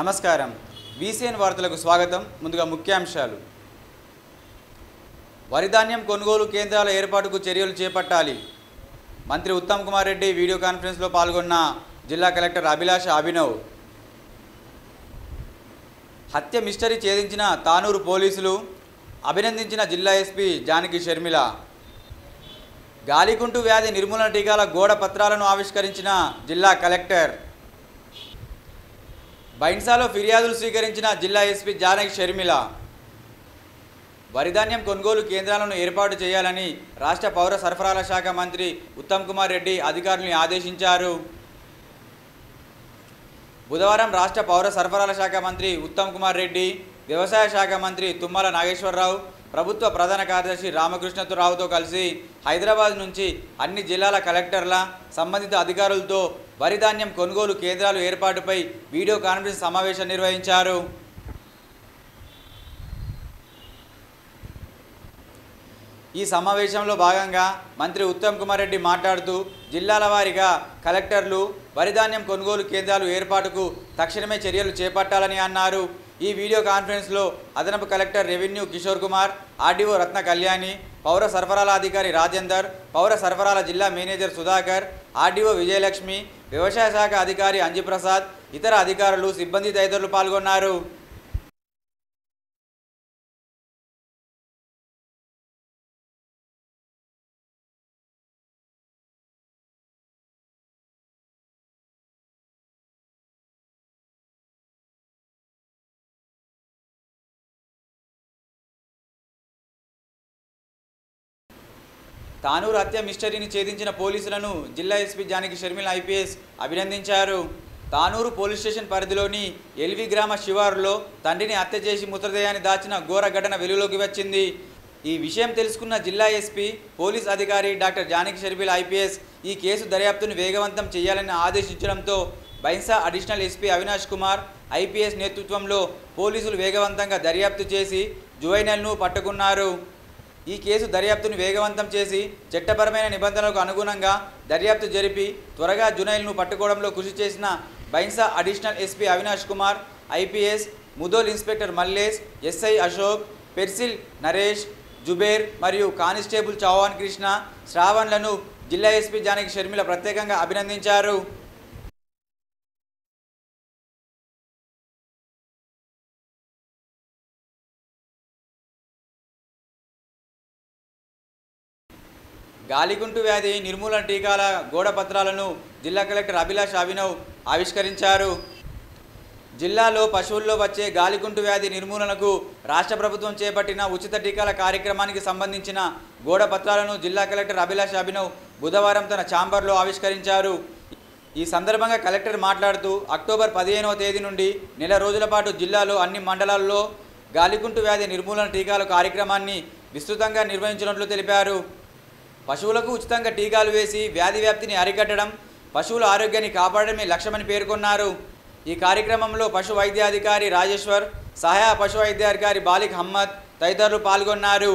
నమస్కారం వీసీఎన్ వార్తలకు స్వాగతం ముందుగా ముఖ్యాంశాలు వరిధాన్యం కొనుగోలు కేంద్రాల ఏర్పాటుకు చర్యలు చేపట్టాలి మంత్రి ఉత్తమ్ కుమార్ రెడ్డి వీడియో కాన్ఫరెన్స్ లో పాల్గొన్న జిల్లా కలెక్టర్ అభిలాష అభినవ్ హత్య మిస్టరీ ఛేదించిన తానూరు పోలీసులు అభినందించిన జిల్లా ఎస్పీ జానకి షర్మిల గాలికుంటు వ్యాధి నిర్మూలన టీకాల గోడ పత్రాలను ఆవిష్కరించిన జిల్లా కలెక్టర్ బైన్సాలో ఫిర్యాదులు స్వీకరించిన జిల్లా ఎస్పీ జానకి షర్మిల వరిధాన్యం కొనుగోలు కేంద్రాలను ఏర్పాటు చేయాలని రాష్ట్ర పౌర సరఫరాల శాఖ మంత్రి ఉత్తమ్ కుమార్ రెడ్డి అధికారులను ఆదేశించారు. బుధవారం రాష్ట్ర పౌర సరఫరాల శాఖ మంత్రి ఉత్తమ్ కుమార్ రెడ్డి, వ్యవసాయ శాఖ మంత్రి తుమ్మల నాగేశ్వరరావు, ప్రభుత్వ ప్రధాన కార్యదర్శి రామకృష్ణరావుతో కలిసి హైదరాబాద్ నుంచి అన్ని జిల్లాల కలెక్టర్ల సంబంధిత అధికారులతో వరిధాన్యం కొనుగోలు కేంద్రాలు ఏర్పాటుపై వీడియో కాన్ఫరెన్స్ సమావేశం నిర్వహించారు. ఈ సమావేశంలో భాగంగా మంత్రి ఉత్తమ్ కుమార్ రెడ్డి మాట్లాడుతూ జిల్లాల వారీగా కలెక్టర్లు వరిధాన్యం కొనుగోలు కేంద్రాలు ఏర్పాటుకు తక్షణమే చర్యలు చేపట్టాలని అన్నారు. ఈ వీడియో కాన్ఫరెన్స్లో అదనపు collector revenue Kishore Kumar, RDO Ratna Kalyani, పౌర సరఫరాల అధికారి రాజేందర్, పౌర సరఫరాల జిల్లా మేనేజర్ సుధాకర్, ఆర్డీఓ విజయలక్ష్మి, వ్యవసాయ శాఖ అధికారి అంజిప్రసాద్, ఇతర అధికారులు, సిబ్బంది తదితరులు పాల్గొన్నారు. తానూరు హత్య మిస్టరీని ఛేదించిన పోలీసులను జిల్లా ఎస్పీ జానకి షర్మిల ఐపీఎస్ అభినందించారు. తానూరు పోలీస్ స్టేషన్ పరిధిలోని ఎల్వి గ్రామ శివారులో తండ్రిని హత్య చేసి మృతదేహాన్ని దాచిన ఘోర ఘటన వెలుగులోకి వచ్చింది. ఈ విషయం తెలుసుకున్న జిల్లా ఎస్పీ పోలీస్ అధికారి డాక్టర్ జానకి షర్మిల ఐపీఎస్ ఈ కేసు దర్యాప్తును వేగవంతం చేయాలని ఆదేశించడంతో Bhainsa additional SP Avinash Kumar IPS నేతృత్వంలో పోలీసులు వేగవంతంగా దర్యాప్తు చేసి జువైనల్ను పట్టుకున్నారు. ఈ కేసు దర్యాప్తును వేగవంతం చేసి చట్టపరమైన నిబంధనలకు అనుగుణంగా దర్యాప్తు జరిపి త్వరగా జునైల్ను పట్టుకోవడంలో కృషి చేసిన Bhainsa additional SP Avinash Kumar IPS, Mudhol inspector Mallesh, SI Ashok, పెర్సిల్ నరేష్, జుబేర్ మరియు కానిస్టేబుల్ చౌహాన్ కృష్ణ, శ్రావణ్లను జిల్లా ఎస్పీ జానకి షర్మిల ప్రత్యేకంగా అభినందించారు. గాలికుంటు వ్యాధి నిర్మూలన టీకాల గోడ పత్రాలను జిల్లా కలెక్టర్ అభిలాష అభినవ్ ఆవిష్కరించారు. జిల్లాలో పశువుల్లో వచ్చే గాలికుంటు వ్యాధి నిర్మూలనకు రాష్ట్ర ప్రభుత్వం చేపట్టిన ఉచిత టీకాల కార్యక్రమానికి సంబంధించిన గోడ పత్రాలను జిల్లా కలెక్టర్ అభిలాష అభినవ్ బుధవారం తన ఛాంబర్లో ఆవిష్కరించారు. ఈ సందర్భంగా కలెక్టర్ మాట్లాడుతూ అక్టోబర్ 15వ తేదీ నుండి నెల రోజుల పాటు జిల్లాలో అన్ని మండలాల్లో గాలికుంటు వ్యాధి నిర్మూలన టీకాల కార్యక్రమాన్ని విస్తృతంగా నిర్వహించినట్లు తెలిపారు. పశువులకు ఉచితంగా టీకాలు వేసి వ్యాధి వ్యాప్తిని అరికట్టడం, పశువుల ఆరోగ్యాన్ని కాపాడడమే లక్ష్యమని పేర్కొన్నారు. ఈ కార్యక్రమంలో పశు వైద్యాధికారి రాజేశ్వర్, సహాయ పశు వైద్యాధికారి బాలిక్ అహ్మద్ తదితరులు పాల్గొన్నారు.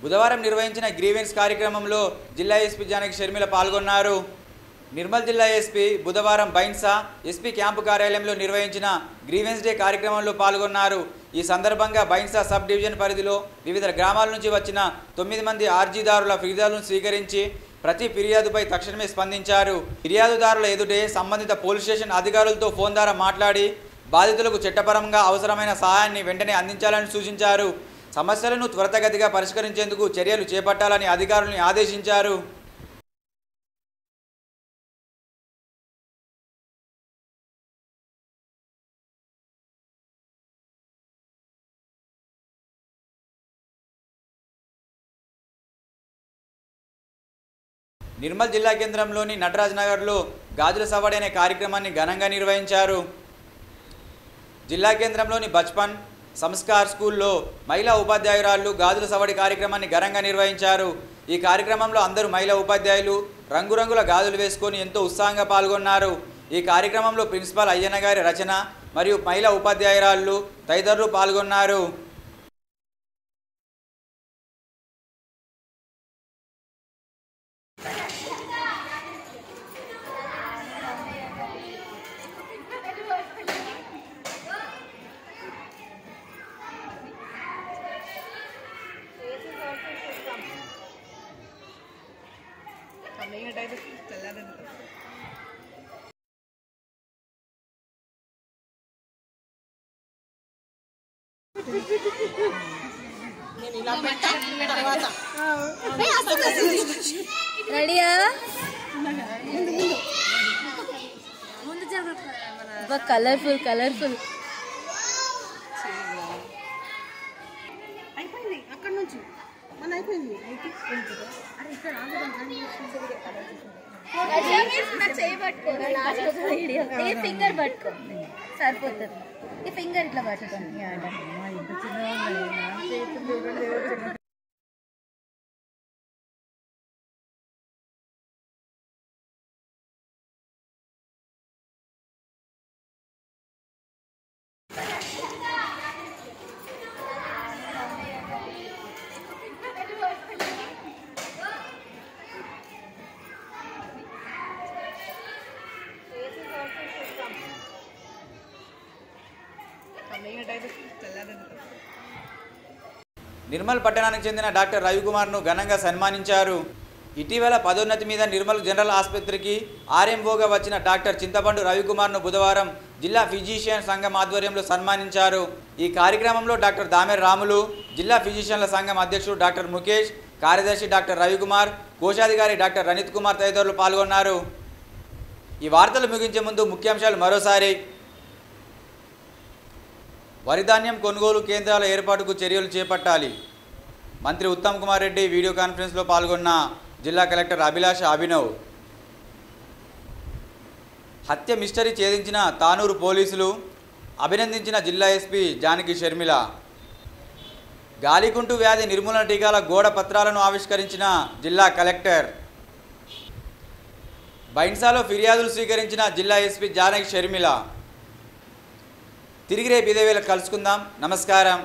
బుధవారం నిర్వహించిన గ్రీవెన్స్ కార్యక్రమంలో జిల్లా ఎస్పీ జానకి షర్మిల పాల్గొన్నారు. నిర్మల్ జిల్లా ఎస్పీ బుధవారం బైన్సా ఎస్పీ క్యాంపు కార్యాలయంలో నిర్వహించిన గ్రీవెన్స్ డే కార్యక్రమంలో పాల్గొన్నారు. ఈ సందర్భంగా బైన్సా సబ్ డివిజన్ పరిధిలో వివిధ గ్రామాల నుంచి వచ్చిన 9 మంది అర్జీదారుల ఫిర్యాదులను స్వీకరించి ప్రతి ఫిర్యాదుపై తక్షణమే స్పందించారు. ఫిర్యాదుదారుల ఎదుటే సంబంధిత పోలీస్ స్టేషన్ అధికారులతో ఫోన్ ద్వారా మాట్లాడి బాధితులకు చట్టపరంగా అవసరమైన సహాయాన్ని వెంటనే అందించాలని సూచించారు. సమస్యలను త్వరితగతిగా పరిష్కరించేందుకు చర్యలు చేపట్టాలని అధికారులను ఆదేశించారు. నిర్మల్ జిల్లా కేంద్రంలోని నటరాజ్ నగర్లో గాజుల సవాడి అనే కార్యక్రమాన్ని ఘనంగా నిర్వహించారు. జిల్లా కేంద్రంలోని బచ్పన్ సంస్కార్ స్కూల్లో మహిళా ఉపాధ్యాయురాళ్లు గాజుల సవాడి కార్యక్రమాన్ని ఘనంగా నిర్వహించారు. ఈ కార్యక్రమంలో అందరూ మహిళా ఉపాధ్యాయులు రంగురంగుల గాజులు వేసుకొని ఎంతో ఉత్సాహంగా పాల్గొన్నారు. ఈ కార్యక్రమంలో ప్రిన్సిపాల్ అయ్యన్న గారి రచన మరియు మహిళా ఉపాధ్యాయురాళ్లు తదితరులు పాల్గొన్నారు. రెడీయా కలర్ఫుల్ కలర్ఫుల్ అయిపోయింది అక్కడ నుంచి మన అయిపోయింది ఫింగర్ పట్టుకో సరిపోతుంది ఈ ఫింగర్ ఇట్లా పట్టుకోండి నిర్మల్ పట్టణానికి చెందిన డాక్టర్ రవికుమార్ను ఘనంగా సన్మానించారు. ఇటీవల పదోన్నతి మీద నిర్మల్ జనరల్ ఆసుపత్రికి ఆర్ఎంఓగా వచ్చిన డాక్టర్ చింతపండు రవికుమార్ను బుధవారం జిల్లా ఫిజిషియన్ సంఘం ఆధ్వర్యంలో సన్మానించారు. ఈ కార్యక్రమంలో డాక్టర్ దామెర్ రాములు, జిల్లా ఫిజిషియన్ల సంఘం అధ్యక్షుడు డాక్టర్ ముఖేష్, కార్యదర్శి డాక్టర్ రవికుమార్, కోశాధికారి డాక్టర్ రణిత్ కుమార్ తదితరులు పాల్గొన్నారు. ఈ వార్తలు ముగించే ముందు ముఖ్యాంశాలు మరోసారి. వరిధాన్యం కొనుగోలు కేంద్రాల ఏర్పాటుకు చర్యలు చేపట్టాలి. మంత్రి ఉత్తమ్ కుమార్ రెడ్డి వీడియో కాన్ఫరెన్స్లో పాల్గొన్న జిల్లా కలెక్టర్ అభిలాష అభినవ్. హత్య మిస్టరీ ఛేదించిన తానూరు పోలీసులు, అభినందించిన జిల్లా ఎస్పీ జానకి షర్మిల. గాలికుంటు వ్యాధి నిర్మూలన టీకాల గోడ పత్రాలను ఆవిష్కరించిన జిల్లా కలెక్టర్. బైన్సాలో ఫిర్యాదులు స్వీకరించిన జిల్లా ఎస్పీ జానకి షర్మిల. తిరిగి రేపు ఇదే వేళ కలుసుకుందాం. నమస్కారం.